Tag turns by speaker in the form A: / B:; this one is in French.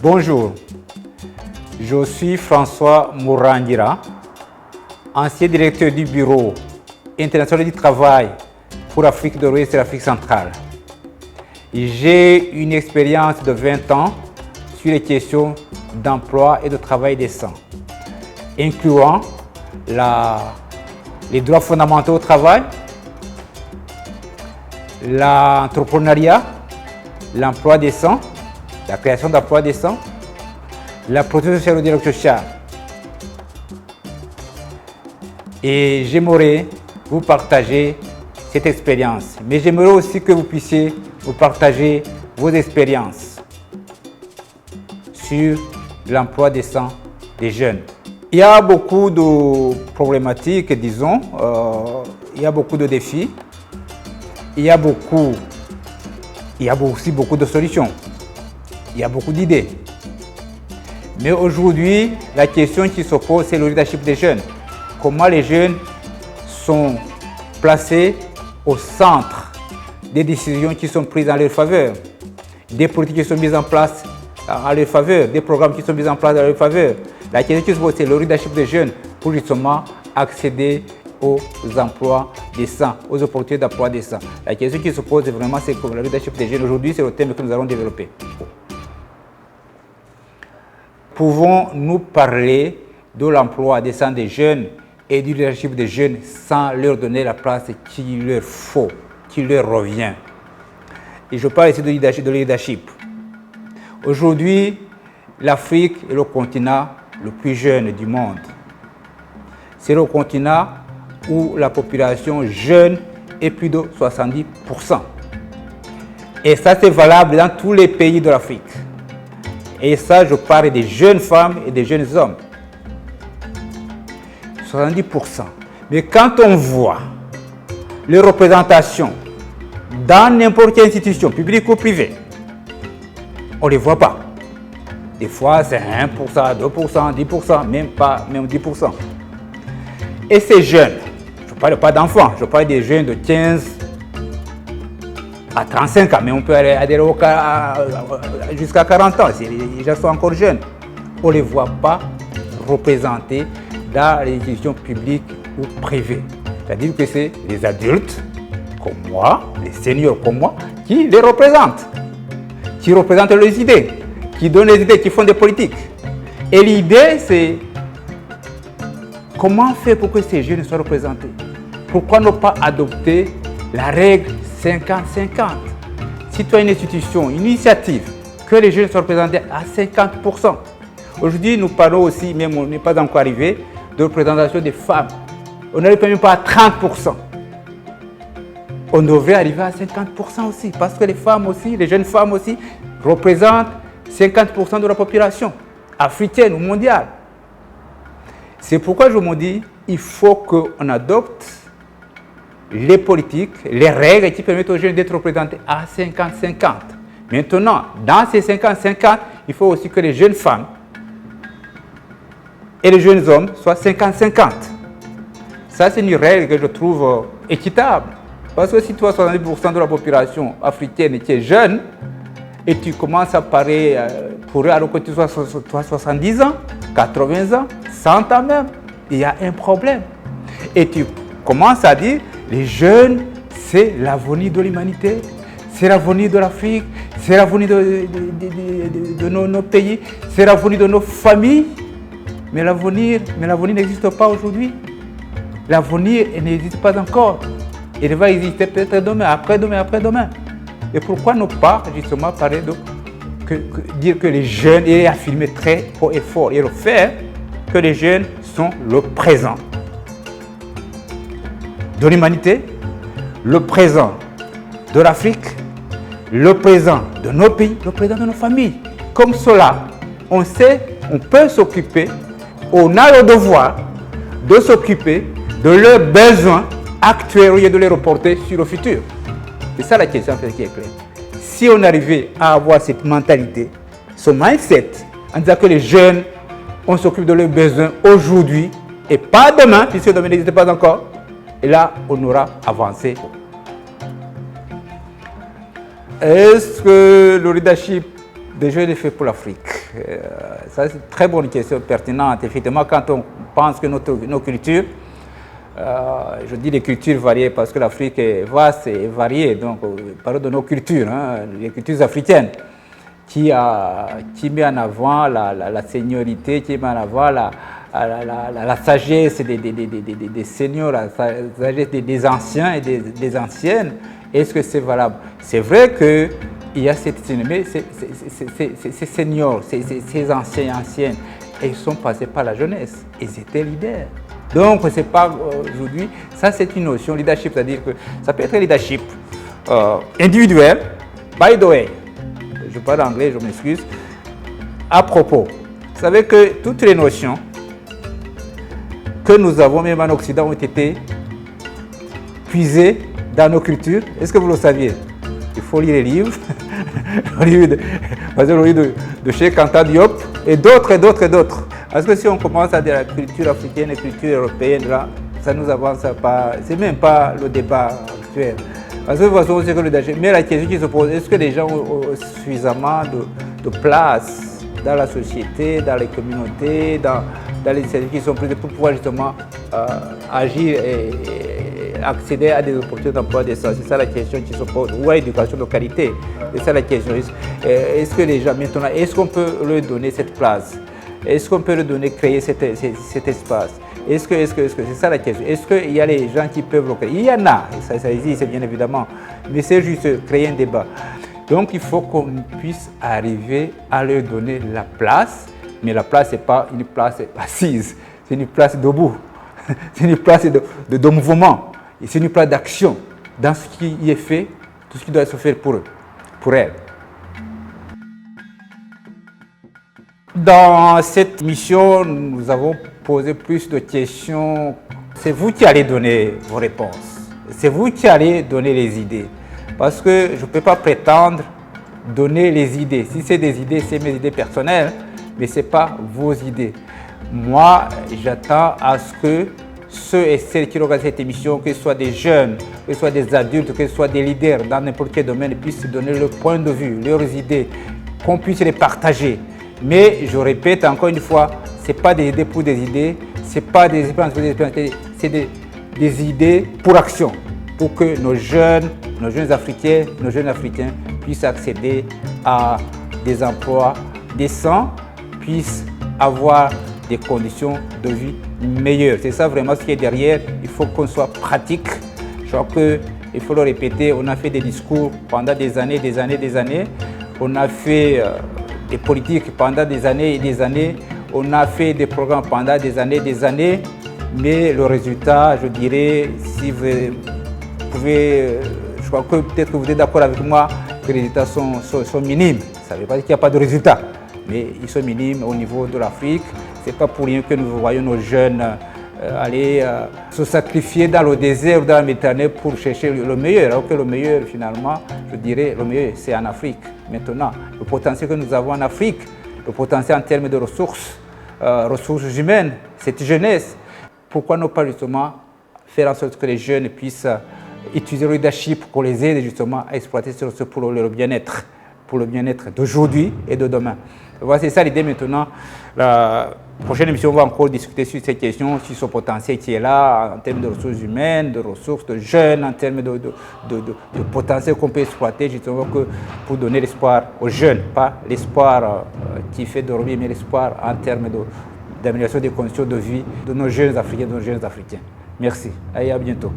A: Bonjour, je suis François Mourandira, ancien directeur du Bureau international du travail pour l'Afrique de l'Ouest et l'Afrique centrale. J'ai une expérience de 20 ans sur les questions d'emploi et de travail décent, incluant les droits fondamentaux au travail, l'entrepreneuriat, l'emploi décent, la création d'emplois décents, la protection sociale et le dialogue social. Et j'aimerais vous partager cette expérience. Mais j'aimerais aussi que vous puissiez vous partager vos expériences sur l'emploi décent des jeunes. Il y a beaucoup de problématiques, disons, il y a beaucoup de défis, il y a aussi beaucoup de solutions, il y a beaucoup d'idées. Mais aujourd'hui, la question qui se pose, c'est le leadership des jeunes. Comment les jeunes sont placés au centre des décisions qui sont prises en leur faveur, des politiques qui sont mises en place en leur faveur, des programmes qui sont mis en place en leur faveur. La question qui se pose, c'est le leadership des jeunes pour justement accéder aux emplois décents, aux opportunités d'emploi décents. La question qui se pose vraiment, c'est le leadership des jeunes. Aujourd'hui, c'est le thème que nous allons développer. Pouvons-nous parler de l'emploi décent des jeunes et du leadership des jeunes sans leur donner la place qu'il leur faut, qui leur revient? Et je parle ici de leadership. Aujourd'hui, l'Afrique est le continent le plus jeune du monde. C'est le continent où la population jeune est plus de 70%. Et ça, c'est valable dans tous les pays de l'Afrique. Et ça, je parle des jeunes femmes et des jeunes hommes. 70%. Mais quand on voit les représentations dans n'importe quelle institution, publique ou privée, on ne les voit pas. Des fois, c'est 1%, 2%, 10%, même 10%. Et ces jeunes, je ne parle pas d'enfants, je parle des jeunes de 15 à 35 ans, mais on peut aller jusqu'à 40 ans, les gens sont encore jeunes. On ne les voit pas représentés dans les institutions publiques ou privées. C'est-à-dire que c'est les adultes comme moi, les seniors comme moi, qui les représentent, qui représentent leurs idées, qui donnent les idées, qui font des politiques. Et l'idée, c'est comment faire pour que ces jeunes soient représentés? Pourquoi ne pas adopter la règle 50-50? Si tu as une institution, une initiative, que les jeunes soient représentés à 50%. Aujourd'hui, nous parlons aussi, même on n'est pas encore arrivé, de représentation des femmes. On n'arrive même pas à 30%. On devrait arriver à 50% aussi, parce que les femmes aussi, les jeunes femmes aussi, représentent 50% de la population africaine ou mondiale. C'est pourquoi je me dis, il faut qu'on adopte les politiques, les règles qui permettent aux jeunes d'être représentés à 50-50. Maintenant, dans ces 50-50, il faut aussi que les jeunes femmes et les jeunes hommes soient 50-50. Ça, c'est une règle que je trouve équitable. Parce que si toi, 70% de la population africaine qui est jeune, et tu commences à parler pour eux alors que tu sois 70 ans, 80 ans, 100 ans même, il y a un problème. Et tu commences à dire, les jeunes, c'est l'avenir de l'humanité, c'est l'avenir de l'Afrique, c'est l'avenir de nos pays, c'est l'avenir de nos familles. Mais l'avenir n'existe pas aujourd'hui. L'avenir n'existe pas encore. Il va exister peut-être demain, après-demain, après-demain. Et pourquoi ne pas justement parler dire que les jeunes, et affirmer très haut et fort, et le faire, que les jeunes sont le présent de l'humanité, le présent de l'Afrique, le présent de nos pays, le présent de nos familles. Comme cela, on sait, on peut s'occuper, on a le devoir de s'occuper de leurs besoins actuels au lieu de les reporter sur le futur. C'est ça la question qui est claire. Si on arrivait à avoir cette mentalité, ce mindset, en disant que les jeunes, on s'occupe de leurs besoins aujourd'hui et pas demain, puisque demain n'existe pas encore, et là, on aura avancé. Est-ce que le leadership des jeunes est fait pour l'Afrique? Ça, c'est une très bonne question, pertinente. Effectivement, quand on pense que nos cultures, je dis les cultures variées parce que l'Afrique est vaste et variée, donc parlons de nos cultures, hein, les cultures africaines, qui met en avant la seniorité, qui met en avant la sagesse des seniors, la sagesse des anciens et des anciennes. Est-ce que c'est valable? C'est vrai qu'il y a cette mais ces seniors, ces anciens et anciennes, ils sont passés par la jeunesse, ils étaient leaders. Donc, ce n'est pas aujourd'hui, ça c'est une notion leadership, c'est-à-dire que ça peut être un leadership individuel, by the way, je parle anglais, je m'excuse, à propos. Vous savez que toutes les notions que nous avons, même en Occident, ont été puisées dans nos cultures. Est-ce que vous le saviez? Il faut lire les livres, le livre de Cheikh Anta Diop et d'autres et d'autres et d'autres. Parce que si on commence à dire la culture africaine et la culture européenne, là, ça ne nous avance pas. Ce n'est même pas le débat actuel. Parce que de toute façon, c'est que le danger. Mais la question qui se pose, est-ce que les gens ont suffisamment de place dans la société, dans les communautés, dans les services qui sont pris pour pouvoir justement agir et accéder à des opportunités d'emploi décents? C'est ça la question qui se pose. Ou à l'éducation de qualité. C'est ça la question. Est-ce que les gens maintenant, est-ce qu'on peut leur donner cette place? Est-ce qu'on peut leur donner, créer cet espace? Est-ce que c'est ça la question? Est-ce qu'il y a les gens qui peuvent le créer? Il y en a, ça existe bien évidemment, mais c'est juste créer un débat. Donc il faut qu'on puisse arriver à leur donner la place, mais la place n'est pas une place assise, c'est une place debout, c'est une place de mouvement, c'est une place d'action dans ce qui y est fait, tout ce qui doit se faire pour eux, pour elles. Dans cette mission, nous avons posé plus de questions. C'est vous qui allez donner vos réponses. C'est vous qui allez donner les idées. Parce que je ne peux pas prétendre donner les idées. Si c'est des idées, c'est mes idées personnelles, mais ce n'est pas vos idées. Moi, j'attends à ce que ceux et celles qui regardent cette émission, que ce soit des jeunes, que ce soit des adultes, que ce soit des leaders dans n'importe quel domaine, puissent donner leur point de vue, leurs idées, qu'on puisse les partager. Mais je répète encore une fois, ce n'est pas des idées pour des idées, ce n'est pas des expériences pour des expériences, c'est des idées pour action, pour que nos jeunes Africains, nos jeunes Africains puissent accéder à des emplois décents, puissent avoir des conditions de vie meilleures. C'est ça vraiment ce qui est derrière. Il faut qu'on soit pratique. Je crois qu'il faut le répéter, on a fait des discours pendant des années, on a fait des politiques pendant des années et des années, on a fait des programmes pendant des années, mais le résultat, je dirais, si vous pouvez, je crois que peut-être que vous êtes d'accord avec moi, que les résultats sont minimes. Ça ne veut pas dire qu'il n'y a pas de résultats, mais ils sont minimes au niveau de l'Afrique. Ce n'est pas pour rien que nous voyons nos jeunes aller se sacrifier dans le désert ou dans la Méditerranée pour chercher le meilleur, alors que le meilleur, finalement, je dirais, le meilleur, c'est en Afrique. Maintenant, le potentiel que nous avons en Afrique, le potentiel en termes de ressources humaines, cette jeunesse, pourquoi ne pas justement faire en sorte que les jeunes puissent utiliser le leadership pour les aider justement à exploiter ces ressources pour leur bien-être d'aujourd'hui et de demain. Voilà, c'est ça l'idée maintenant. La prochaine émission, on va encore discuter sur ces questions, sur ce potentiel qui est là en termes de ressources humaines, de ressources de jeunes, en termes de potentiel qu'on peut exploiter justement pour donner l'espoir aux jeunes, pas l'espoir qui fait dormir, mais l'espoir en termes d'amélioration des conditions de vie de nos jeunes Africains, de nos jeunes Africains. Merci. Allez, à bientôt.